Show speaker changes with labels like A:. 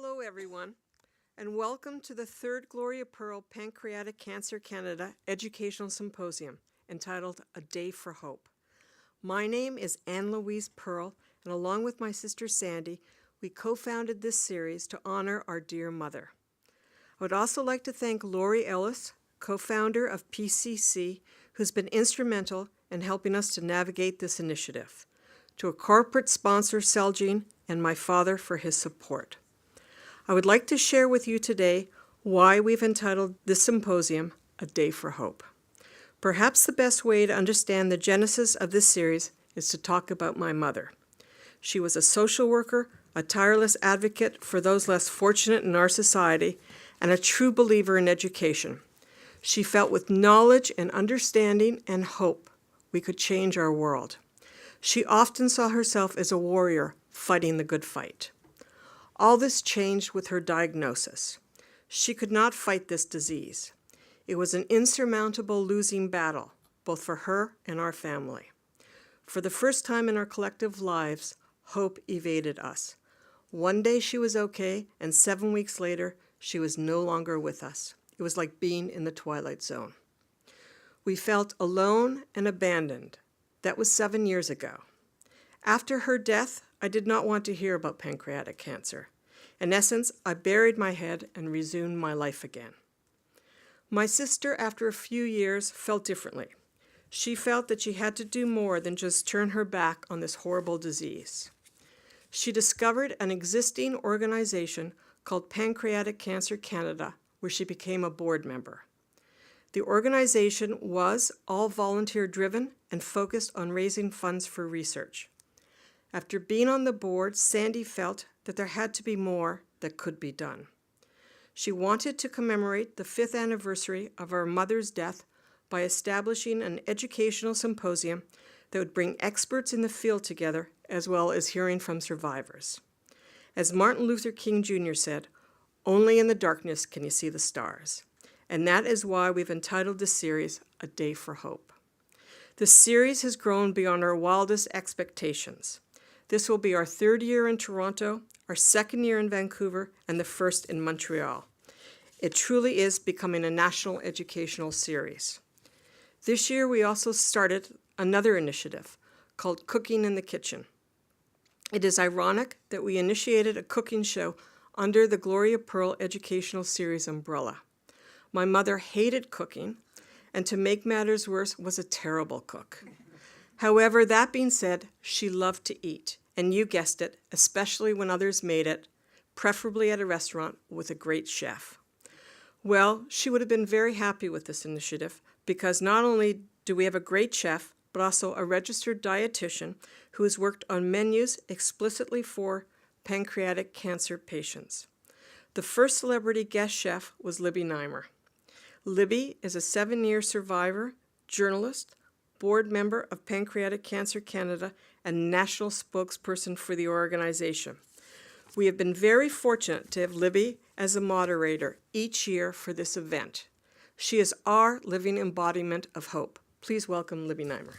A: Hello, everyone, and welcome to the third Gloria Pearl Pancreatic Cancer Canada Educational Symposium entitled A Day for Hope. My name is Anne-Louise Pearl, and along with my sister Sandy, we co-founded this series to honor our dear mother. I would also like to thank Lori Ellis, co-founder of PCC, who's been instrumental in helping us to navigate this initiative, to a corporate sponsor, Celgene, and my father for his support. I would like to share with you today why we've entitled this symposium A Day for Hope. Perhaps the best way to understand the genesis of this series is to talk about my mother. She was a social worker, a tireless advocate for those less fortunate in our society, and a true believer in education. She felt with knowledge and understanding and hope we could change our world. She often saw herself as a warrior fighting the good fight. All this changed with her diagnosis. She could not fight this disease. It was an insurmountable losing battle, both for her and our family. For the first time in our collective lives, hope evaded us. One day she was okay, and 7 weeks later, she was no longer with us. It was like being in the twilight zone. We felt alone and abandoned. That was 7 years ago. After her death, I did not want to hear about pancreatic cancer. In essence, I buried my head and resumed my life again. My sister, after a few years, felt differently. She felt that she had to do more than just turn her back on this horrible disease. She discovered an existing organization called Pancreatic Cancer Canada, where she became a board member. The organization was all volunteer-driven and focused on raising funds for research. After being on the board, Sandy felt that there had to be more that could be done. She wanted to commemorate the 5th anniversary of our mother's death by establishing an educational symposium that would bring experts in the field together, as well as hearing from survivors. As Martin Luther King Jr. said, "Only in the darkness can you see the stars." And that is why we've entitled this series A Day for Hope. The series has grown beyond our wildest expectations. This will be our 3rd year in Toronto, our 2nd year in Vancouver, and the 1st in Montreal. It truly is becoming a national educational series. This year we also started another initiative called Cooking in the Kitchen. It is ironic that we initiated a cooking show under the Gloria Pearl Educational Series umbrella. My mother hated cooking, and to make matters worse, was a terrible cook. However, that being said, she loved to eat, and you guessed it, especially when others made it, preferably at a restaurant with a great chef. Well, she would have been very happy with this initiative because not only do we have a great chef, but also a registered dietitian who has worked on menus explicitly for pancreatic cancer patients. The first celebrity guest chef was Libby Neimer. Libby is a 7-year survivor, journalist, board member of Pancreatic Cancer Canada, and national spokesperson for the organization. We have been very fortunate to have Libby as a moderator each year for this event. She is our living embodiment of hope. Please welcome Libby Neimer.